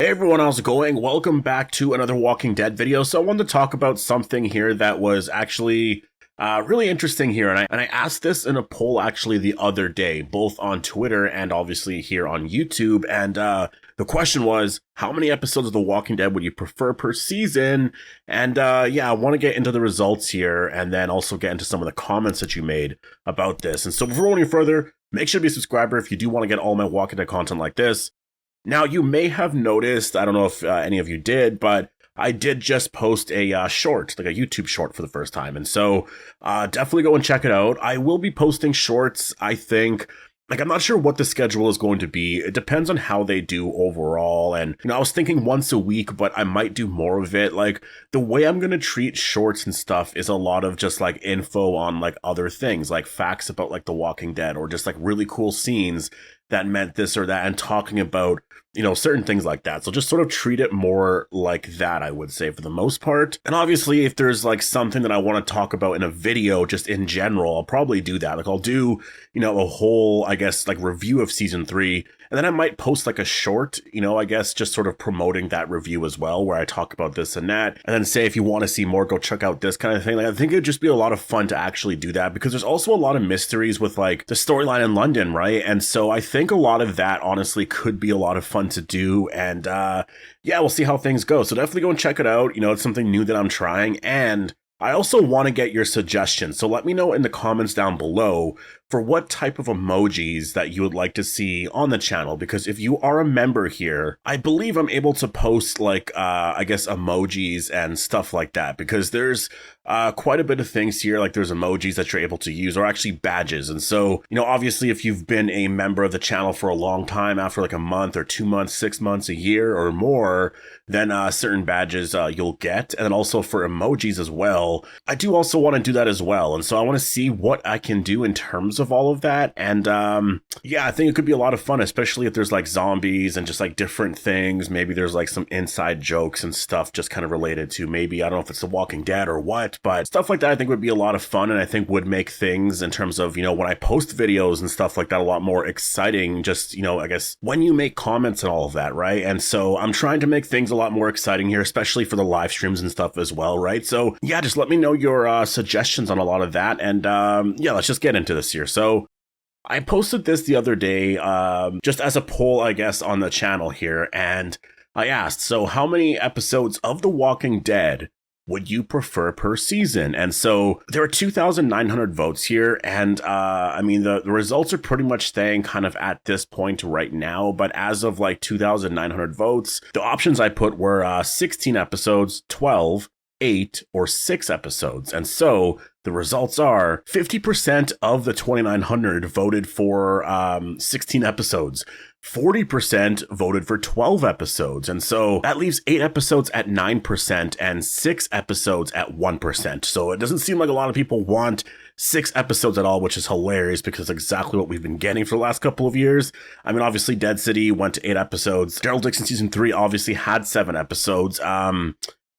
Hey everyone, how's it going? Welcome back to another Walking Dead video. So I wanted to talk about something here that was actually really interesting here. And I asked this in a poll actually the other day, both on Twitter and obviously here on YouTube. And the question was, how many episodes of The Walking Dead would you prefer per season? And yeah, I want to get into the results here and then also get into some of the comments that you made about this. And so before going any further, make sure to be a subscriber if you do want to get all my Walking Dead content like this. Now, you may have noticed, I don't know if any of you did, but I did just post a short, like a YouTube short for the first time. And so definitely go and check it out. I will be posting shorts, I think. Like, I'm not sure what the schedule is going to be. It depends on how they do overall. And, I was thinking once a week, but I might do more of it. Like, the way I'm going to treat shorts and stuff is a lot of just like info on like other things, like facts about like The Walking Dead or just like really cool scenes that meant this or that and talking about, certain things like that. So just sort of treat it more like that, I would say, for the most part. And obviously, if there's like something that I want to talk about in a video, just in general, I'll probably do that. Like I'll do, a whole, I guess, like review of season 3. And then I might post like a short, I guess, just sort of promoting that review as well, where I talk about this and that. And then say, if you want to see more, go check out this kind of thing. Like, I think it'd just be a lot of fun to actually do that because there's also a lot of mysteries with like the storyline in London, right? And so I think a lot of that honestly could be a lot of fun to do. And yeah, we'll see how things go. So definitely go and check it out. It's something new that I'm trying. And I also want to get your suggestions. So let me know in the comments down below for what type of emojis that you would like to see on the channel. Because if you are a member here, I believe I'm able to post like, I guess, emojis and stuff like that. Because there's quite a bit of things here. Like there's emojis that you're able to use or actually badges. And so, obviously if you've been a member of the channel for a long time, after like a month or 2 months, 6 months, a year or more, then certain badges you'll get. And then also for emojis as well. I do also want to do that as well. And so I want to see what I can do in terms of all of that. And yeah, I think it could be a lot of fun, especially if there's like zombies and just like different things. Maybe there's like some inside jokes and stuff just kind of related to maybe, I don't know if it's The Walking Dead or what, but stuff like that I think would be a lot of fun. And I think would make things in terms of, when I post videos and stuff like that a lot more exciting. Just, I guess when you make comments and all of that, right? And so I'm trying to make things a lot more exciting here, especially for the live streams and stuff as well, right? So yeah, just let me know your suggestions on a lot of that. And yeah, let's just get into this here. So I posted this the other day, just as a poll, I guess, on the channel here. And I asked, so how many episodes of The Walking Dead would you prefer per season? And so there are 2,900 votes here. And I mean, the results are pretty much staying kind of at this point right now. But as of like 2,900 votes, the options I put were 16 episodes, 12, 8, or 6 episodes. And so the results are 50% of the 2,900 voted for 16 episodes. 40% voted for 12 episodes. And so that leaves 8 episodes at 9% and 6 episodes at 1%. So it doesn't seem like a lot of people want 6 episodes at all, which is hilarious because it's exactly what we've been getting for the last couple of years. I mean, obviously Dead City went to 8 episodes. Daryl Dixon season 3 obviously had 7 episodes.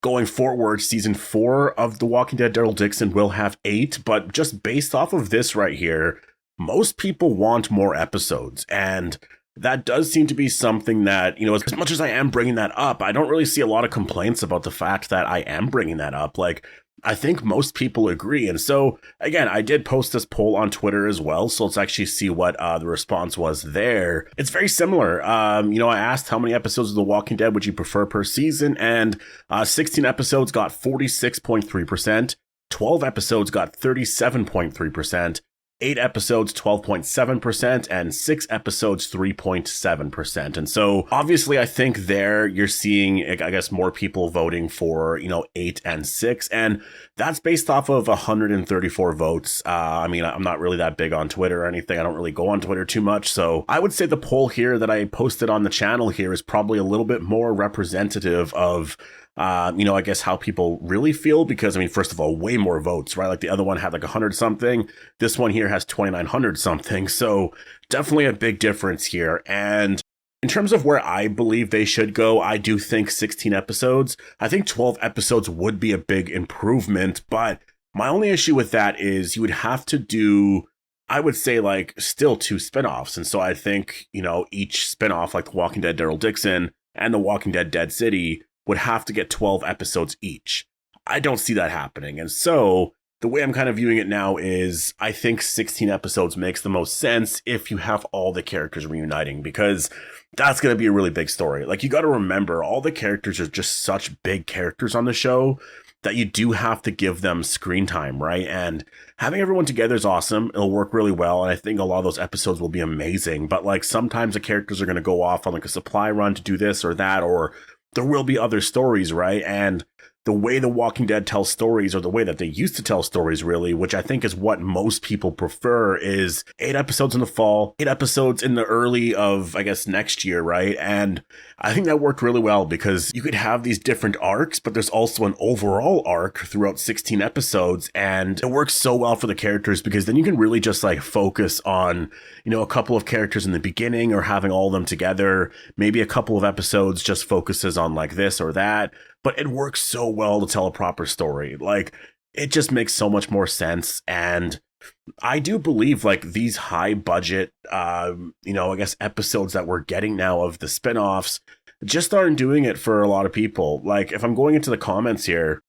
Going forward, season 4 of The Walking Dead, Daryl Dixon will have 8, but just based off of this right here, most people want more episodes. And that does seem to be something that, as much as I am bringing that up, I don't really see a lot of complaints about the fact that I am bringing that up. Like, I think most people agree. And so, again, I did post this poll on Twitter as well. So let's actually see what the response was there. It's very similar. I asked how many episodes of The Walking Dead would you prefer per season? And 16 episodes got 46.3%. 12 episodes got 37.3%. 8 episodes, 12.7%, and 6 episodes, 3.7%. And so obviously I think there you're seeing, I guess, more people voting for, 8 and 6. And that's based off of 134 votes. I mean, I'm not really that big on Twitter or anything. I don't really go on Twitter too much. So I would say the poll here that I posted on the channel here is probably a little bit more representative of I guess how people really feel, because, I mean, first of all, way more votes, right? Like the other one had like 100 something. This one here has 2,900 something. So definitely a big difference here. And in terms of where I believe they should go, I do think 16 episodes. I think 12 episodes would be a big improvement. But my only issue with that is you would have to do, I would say, like, still 2 spinoffs. And so I think, each spinoff, like The Walking Dead, Daryl Dixon, and The Walking Dead Dead City would have to get 12 episodes each. I don't see that happening. And so the way I'm kind of viewing it now is I think 16 episodes makes the most sense if you have all the characters reuniting, because that's going to be a really big story. Like, you got to remember, all the characters are just such big characters on the show that you do have to give them screen time, right? And having everyone together is awesome. It'll work really well. And I think a lot of those episodes will be amazing. But like, sometimes the characters are going to go off on like a supply run to do this or that, or there will be other stories, right? And the way The Walking Dead tells stories, or the way that they used to tell stories, really, which I think is what most people prefer, is 8 episodes in the fall, 8 episodes in the early of, I guess, next year, right? And I think that worked really well because you could have these different arcs, but there's also an overall arc throughout 16 episodes. And it works so well for the characters because then you can really just like focus on, you know, a couple of characters in the beginning or having all of them together. Maybe a couple of episodes just focuses on like this or that. But it works so well to tell a proper story. Like, it just makes so much more sense. And I do believe like these high budget, you know, I guess episodes that we're getting now of the spinoffs just aren't doing it for a lot of people. Like, if I'm going into the comments here,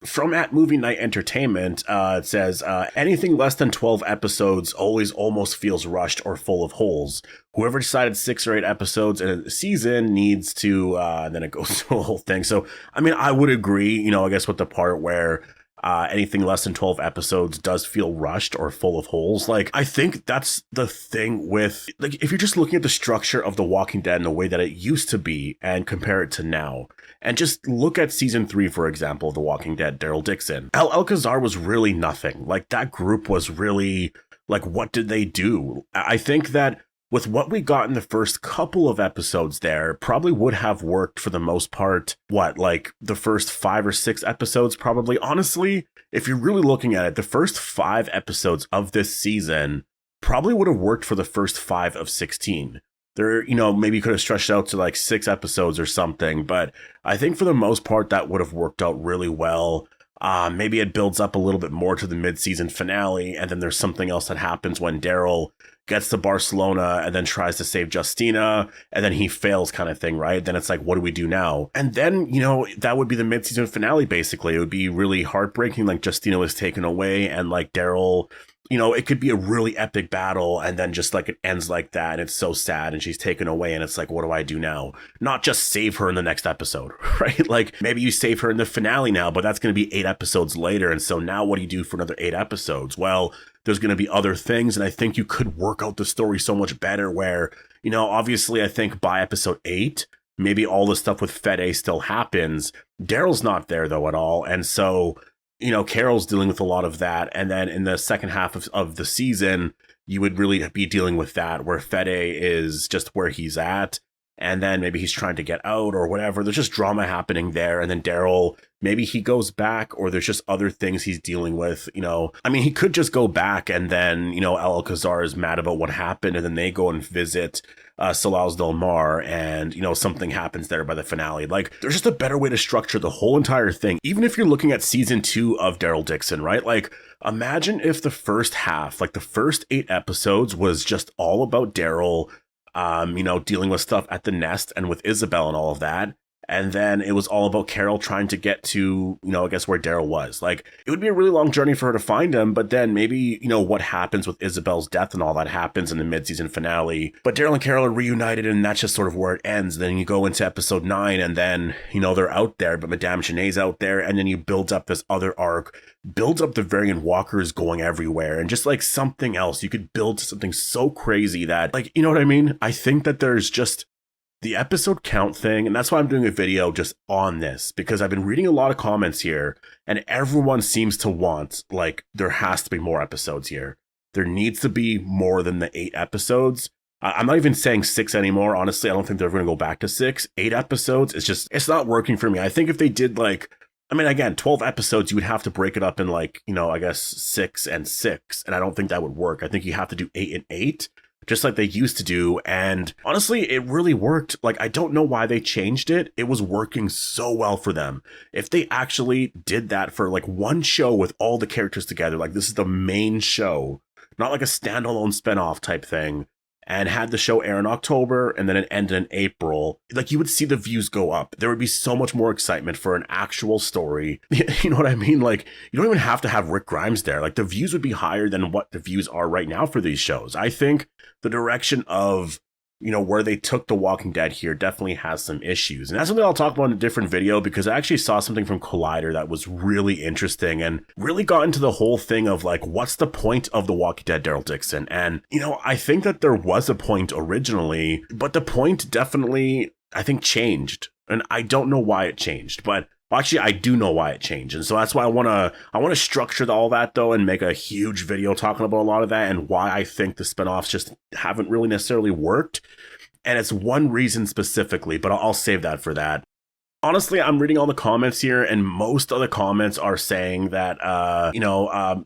from at Movie Night Entertainment, it says, anything less than 12 episodes always almost feels rushed or full of holes. Whoever decided 6 or 8 episodes in a season needs to, and then it goes through a whole thing. So, I mean, I would agree, you know, I guess with the part where anything less than 12 episodes does feel rushed or full of holes. Like, I think that's the thing with, like, if you're just looking at the structure of The Walking Dead and the way that it used to be and compare it to now, and just look at season 3, for example, of The Walking Dead, Daryl Dixon. Alcazar was really nothing. Like, that group was really, like, what did they do? I think that with what we got in the first couple of episodes there, probably would have worked for the most part. What, like the first 5 or 6 episodes, probably. Honestly, if you're really looking at it, the first 5 episodes of this season probably would have worked for the first 5 of 16. There, you know, maybe you could have stretched out to like 6 episodes or something, but I think for the most part that would have worked out really well. Maybe it builds up a little bit more to the mid-season finale, and then there's something else that happens when Daryl gets to Barcelona and then tries to save Justina, and then he fails, kind of thing, right? Then it's like, what do we do now? And then, you know, that would be the mid-season finale, basically. It would be really heartbreaking, like Justina was taken away, and like Daryl, you know, it could be a really epic battle, and then just like it ends like that, and it's so sad, and she's taken away, and it's like, what do I do now? Not just save her in the next episode, right? Like, maybe you save her in the finale now, but that's going to be 8 episodes later, and so now what do you do for another 8 episodes? Well, there's going to be other things, and I think you could work out the story so much better where, you know, obviously I think by episode 8, maybe all the stuff with Fede still happens. Daryl's not there, though, at all, and so, you know, Carol's dealing with a lot of that. And then in the second half of the season, you would really be dealing with that, where Fede is just where he's at. And then maybe he's trying to get out or whatever. There's just drama happening there. And then Daryl, maybe he goes back, or there's just other things he's dealing with, you know. I mean, he could just go back and then, you know, Alcazar is mad about what happened, and then they go and visit Salaz del Mar, and, you know, something happens there by the finale. Like, there's just a better way to structure the whole entire thing. Even if you're looking at season 2 of Daryl Dixon, right? Like, imagine if the first half, like the first 8 episodes, was just all about Daryl, you know, dealing with stuff at the nest and with Isabel and all of that. And then it was all about Carol trying to get to, you know, I guess where Daryl was. Like, it would be a really long journey for her to find him, but then maybe, you know, what happens with Isabel's death and all that happens in the mid-season finale. But Daryl and Carol are reunited, and that's just sort of where it ends. Then you go into episode 9, and then, you know, they're out there, but Madame Chenae's out there, and then you build up this other arc, build up the variant walkers going everywhere, and just like something else. You could build something so crazy that, like, you know what I mean? I think that there's just the episode count thing, and that's why I'm doing a video just on this, because I've been reading a lot of comments here, and everyone seems to want, like, there has to be more episodes here. There needs to be more than the 8 episodes. I'm not even saying 6 anymore. Honestly, I don't think they're going to go back to 6. 8 episodes, it's not working for me. I think if they did, like, I mean, again, 12 episodes, you would have to break it up in, like, you know, I guess 6 and 6, and I don't think that would work. I think you have to do 8 and 8. Just like they used to do. And honestly, it really worked. Like, I don't know why they changed it. It was working so well for them. If they actually did that for like one show with all the characters together, like this is the main show, not like a standalone spinoff type thing, and had the show air in October and then it ended in April, like you would see the views go up. There would be so much more excitement for an actual story. You know what I mean? Like, you don't even have to have Rick Grimes there. Like, the views would be higher than what the views are right now for these shows. I think the direction of, you know, where they took The Walking Dead here definitely has some issues. And that's something I'll talk about in a different video, because I actually saw something from Collider that was really interesting and really got into the whole thing of like, what's the point of The Walking Dead, Daryl Dixon? And, you know, I think that there was a point originally, but the point definitely, I think, changed. And I don't know why it changed, but well, actually, I do know why it changed. And so that's why I want to structure all that, though, and make a huge video talking about a lot of that and why I think the spinoffs just haven't really necessarily worked. And it's one reason specifically, but I'll save that for that. Honestly, I'm reading all the comments here, and most of the comments are saying that,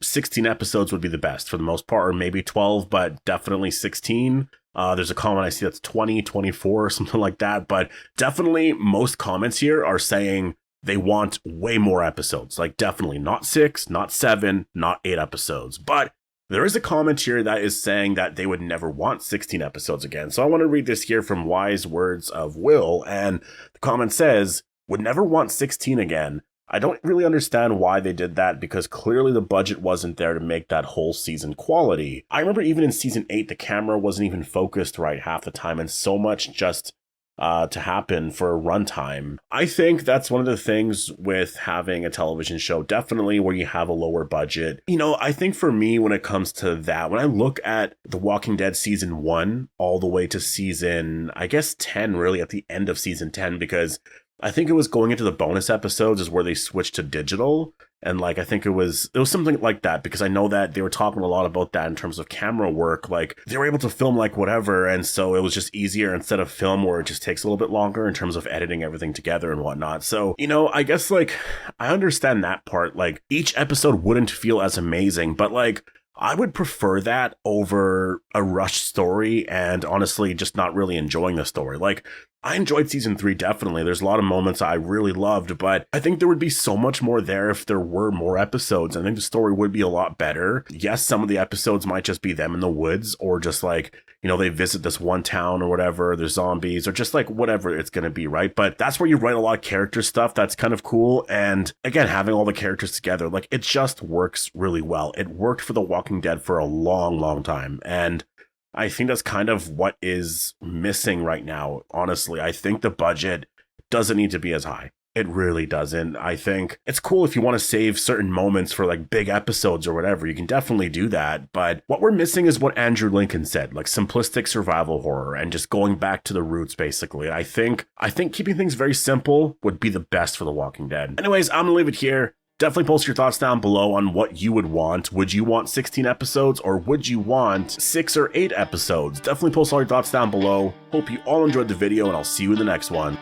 16 episodes would be the best for the most part, or maybe 12, but definitely 16. There's a comment I see that's 20, 24, something like that. But definitely most comments here are saying they want way more episodes. Like, definitely not 6, not 7, not 8 episodes. But there is a comment here that is saying that they would never want 16 episodes again. So I want to read this here from Wise Words of Will. And the comment says, would never want 16 again. I don't really understand why they did that, because clearly the budget wasn't there to make that whole season quality. I remember even in season 8, the camera wasn't even focused right half the time, and so much just to happen for runtime. I think that's one of the things with having a television show, definitely where you have a lower budget. You know, I think for me, when it comes to that, when I look at The Walking Dead season 1 all the way to season, I guess 10, really at the end of season 10, because I think it was going into the bonus episodes is where they switched to digital. And like, I think it was something like that, because I know that they were talking a lot about that in terms of camera work. Like, they were able to film like whatever. And so it was just easier instead of film where it just takes a little bit longer in terms of editing everything together and whatnot. So, you know, I guess like, I understand that part. Like, each episode wouldn't feel as amazing, but like, I would prefer that over a rushed story and honestly just not really enjoying the story. Like, I enjoyed season 3, definitely. There's a lot of moments I really loved, but I think there would be so much more there if there were more episodes. I think the story would be a lot better. Yes, some of the episodes might just be them in the woods, or just like, you know, they visit this one town or whatever, there's zombies, or just like whatever it's going to be, right? But that's where you write a lot of character stuff. That's kind of cool. And again, having all the characters together, like, it just works really well. It worked for The Walking Dead for a long, long time. And I think that's kind of what is missing right now. Honestly, I think the budget doesn't need to be as high. It really doesn't. I think it's cool if you want to save certain moments for like big episodes or whatever. You can definitely do that. But what we're missing is what Andrew Lincoln said, like simplistic survival horror and just going back to the roots, basically. I think keeping things very simple would be the best for The Walking Dead. Anyways, I'm gonna leave it here. Definitely post your thoughts down below on what you would want. Would you want 16 episodes, or would you want 6 or 8 episodes? Definitely post all your thoughts down below. Hope you all enjoyed the video, and I'll see you in the next one.